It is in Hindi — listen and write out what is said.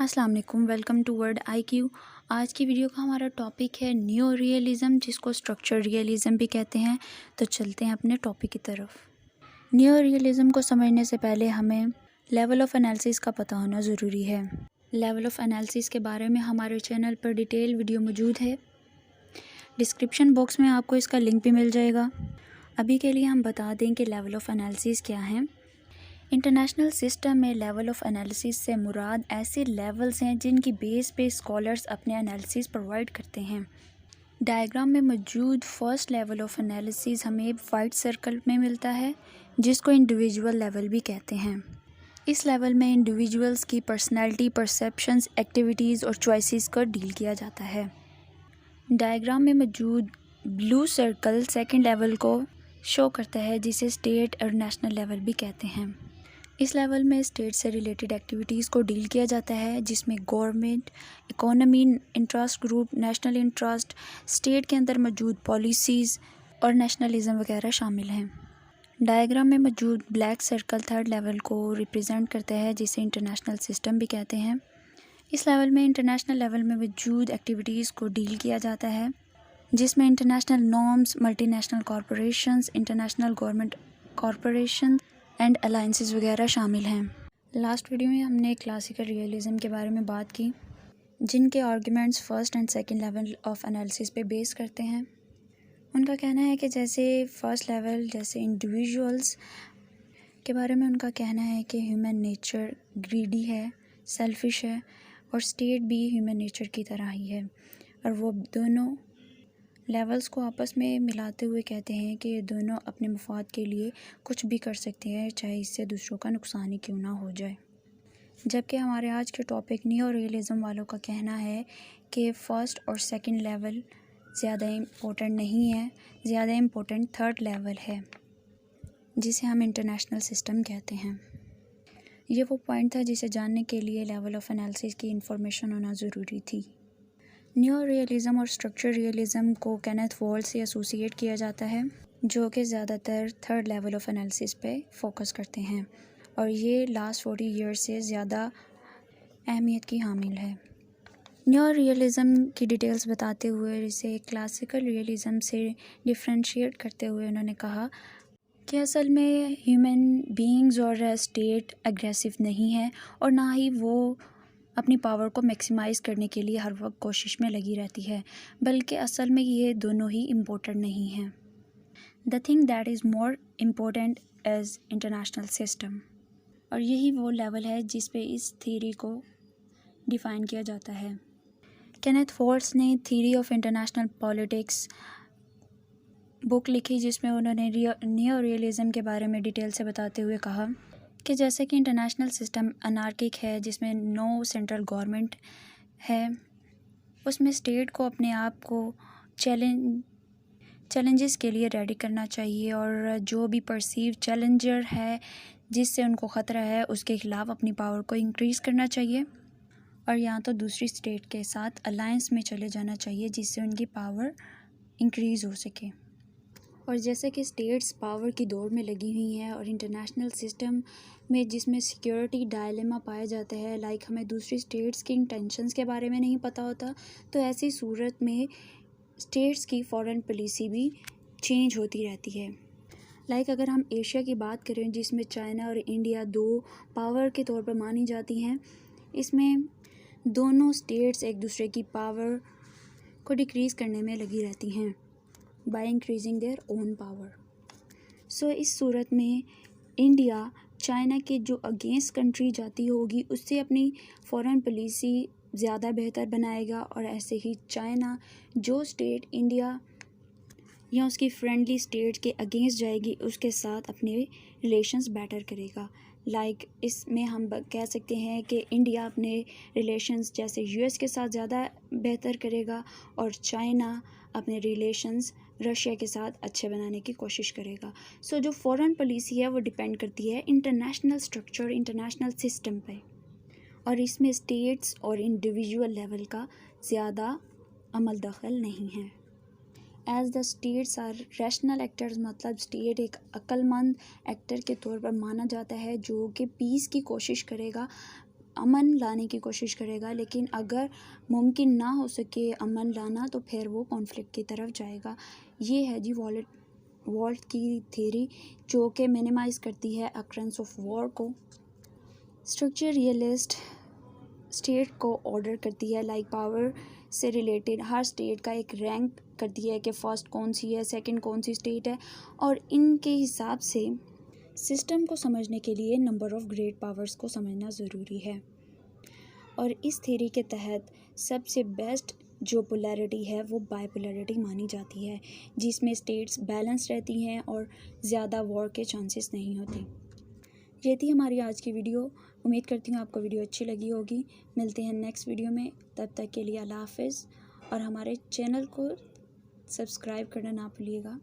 अस्सलाम वालेकुम, वेलकम टू वर्ड IQ। आज की वीडियो का हमारा टॉपिक है न्यो रियलिज़म, जिसको स्ट्रक्चर रियलिज़म भी कहते हैं। तो चलते हैं अपने टॉपिक की तरफ। न्यो रियलिज़म को समझने से पहले हमें लेवल ऑफ एनालिसिस का पता होना ज़रूरी है। लेवल ऑफ एनालिसिस के बारे में हमारे चैनल पर डिटेल वीडियो मौजूद है। डिस्क्रिप्शन बॉक्स में आपको इसका लिंक भी मिल जाएगा। अभी के लिए हम बता दें कि लेवल ऑफ एनालिसिस क्या है। इंटरनेशनल सिस्टम में लेवल ऑफ एनालिसिस से मुराद ऐसे लेवल्स हैं जिनकी बेस पे स्कॉलर्स अपने एनालिसिस प्रोवाइड करते हैं। डायग्राम में मौजूद फर्स्ट लेवल ऑफ एनालिसिस हमें वाइट सर्कल में मिलता है, जिसको इंडिविजुअल लेवल भी कहते हैं। इस लेवल में इंडिविजुअल्स की पर्सनैलिटी, परसेप्शंस, एक्टिविटीज़ और चॉइसेस को डील किया जाता है। डायग्राम में मौजूद ब्लू सर्कल सेकेंड लेवल को शो करता है, जिसे स्टेट और नेशनल लेवल भी कहते हैं। इस लेवल में स्टेट से रिलेटेड एक्टिविटीज़ को डील किया जाता है, जिसमें government, economy, interest group, national interest, state के अंदर मौजूद पॉलिसीज़ और नेशनलिज्म वगैरह शामिल हैं। डायग्राम में मौजूद ब्लैक सर्कल थर्ड लेवल को रिप्रेजेंट करता है, जिसे इंटरनेशनल सिस्टम भी कहते हैं। इस लेवल में इंटरनेशनल लेवल में मौजूद एक्टिविटीज़ को डील किया जाता है, जिसमें international norms, multinational corporations, international government corporation and alliances वगैरह शामिल हैं। लास्ट वीडियो में हमने क्लासिकल रियलिज़म के बारे में बात की, जिनके arguments first and second level of analysis पे बेस करते हैं। उनका कहना है कि जैसे फर्स्ट लेवल, जैसे इंडिविजुअल्स के बारे में उनका कहना है कि ह्यूमन नेचर ग्रीडी है, सेल्फिश है, और स्टेट भी ह्यूमन नेचर की तरह ही है, और वो दोनों लेवल्स को आपस में मिलाते हुए कहते हैं कि ये दोनों अपने मफाद के लिए कुछ भी कर सकते हैं, चाहे इससे दूसरों का नुकसान ही क्यों ना हो जाए। जबकि हमारे आज के टॉपिक नियो रियलिज़म वालों का कहना है कि फ़र्स्ट और सेकंड लेवल ज़्यादा इम्पोर्टेंट नहीं है, ज़्यादा इम्पोर्टेंट थर्ड लेवल है, जिसे हम इंटरनेशनल सिस्टम कहते हैं। ये वो पॉइंट था जिसे जानने के लिए लेवल ऑफ एनालिसिस की इंफॉर्मेशन होना ज़रूरी थी। न्यो रियलिज़म और स्ट्रक्चर रियलिज़म को केनेथ वॉल्ट से एसोसिएट किया जाता है, जो कि ज़्यादातर थर्ड लेवल ऑफ एनालिसिस पे फोकस करते हैं, और ये लास्ट 40 ईयर्स से ज़्यादा अहमियत की हामिल है। न्यो रियलिज़म की डिटेल्स बताते हुए इसे क्लासिकल रियलिज़म से डिफ्रेंशिएट करते हुए उन्होंने कहा कि असल में ह्यूमन बीइंग्स और स्टेट एग्रेसिव नहीं है, और ना ही वो अपनी पावर को मैक्सिमाइज़ करने के लिए हर वक्त कोशिश में लगी रहती है, बल्कि असल में ये दोनों ही इम्पोर्टेंट नहीं हैं। The thing that is more important is international system, और यही वो लेवल है जिस पे इस थ्योरी को डिफ़ाइन किया जाता है। केनेथ वॉल्ट ने theory of international politics book लिखी, जिसमें उन्होंने नियो रियलिज़म के बारे में डिटेल से बताते हुए कहा कि जैसे कि इंटरनेशनल सिस्टम अनार्किक है, जिसमें नो सेंट्रल गवर्नमेंट है, उसमें स्टेट को अपने आप को चैलेंजेस के लिए रेडी करना चाहिए, और जो भी परसीव चैलेंजर है जिससे उनको ख़तरा है, उसके ख़िलाफ़ अपनी पावर को इंक्रीज़ करना चाहिए, और यहाँ तो दूसरी स्टेट के साथ अलायंस में चले जाना चाहिए, जिससे उनकी पावर इंक्रीज़ हो सके। और जैसे कि स्टेट्स पावर की दौड़ में लगी हुई हैं, और इंटरनेशनल सिस्टम में जिसमें सिक्योरिटी डायलेमा पाया जाता है, लाइक हमें दूसरी स्टेट्स की इंटेंशंस के बारे में नहीं पता होता, तो ऐसी सूरत में स्टेट्स की फॉरेन पॉलिसी भी चेंज होती रहती है। लाइक अगर हम एशिया की बात करें, जिसमें चाइना और इंडिया दो पावर के तौर पर मानी जाती हैं, इसमें दोनों स्टेट्स एक दूसरे की पावर को डिक्रीज़ करने में लगी रहती हैं by increasing their own power. So इस सूरत में इंडिया चाइना के जो अगेंस्ट कंट्री जाती होगी, उससे अपनी फॉरेन पॉलिसी ज़्यादा बेहतर बनाएगा, और ऐसे ही चाइना जो स्टेट इंडिया या उसकी फ्रेंडली स्टेट के अगेंस्ट जाएगी, उसके साथ अपने रिलेशंस बेटर करेगा। लाइक इसमें हम कह सकते हैं कि इंडिया अपने रिलेशंस जैसे यूएस के साथ ज़्यादा बेहतर करेगा, और चाइना अपने रिलेशंस रशिया के साथ अच्छे बनाने की कोशिश करेगा। सो जो फॉरेन पॉलिसी है वो डिपेंड करती है इंटरनेशनल स्ट्रक्चर, इंटरनेशनल सिस्टम पे, और इसमें स्टेट्स और इंडिविजुअल लेवल का ज़्यादा अमल दखल नहीं है। As the states are rational actors, मतलब स्टेट एक अक्लमंद एक्टर के तौर पर माना जाता है, जो कि पीस की कोशिश करेगा अमन लाने की कोशिश करेगा, लेकिन अगर मुमकिन ना हो सके अमन लाना तो फिर वो कॉन्फ्लिक्ट की तरफ जाएगा। ये है जी वॉल्ट की थ्योरी, जो कि मिनिमाइज़ करती है अक्ररेंस ऑफ वॉर को। स्ट्रक्चर रियलिस्ट स्टेट को ऑर्डर करती है, लाइक पावर से रिलेटेड हर स्टेट का एक रैंक करती है कि फ़र्स्ट कौन सी है, सेकंड कौन सी स्टेट है, और इनके हिसाब से सिस्टम को समझने के लिए नंबर ऑफ़ ग्रेट पावर्स को समझना ज़रूरी है। और इस थ्योरी के तहत सबसे बेस्ट जो पोलैरिटी है वो बाइपोलैरिटी मानी जाती है, जिसमें स्टेट्स बैलेंस रहती हैं और ज़्यादा वॉर के चांसेस नहीं होते। ये थी हमारी आज की वीडियो। उम्मीद करती हूँ आपको वीडियो अच्छी लगी होगी। मिलते हैं नेक्स्ट वीडियो में, तब तक के लिए अल्लाह हाफ़िज़, और हमारे चैनल को सब्सक्राइब करना ना भूलिएगा।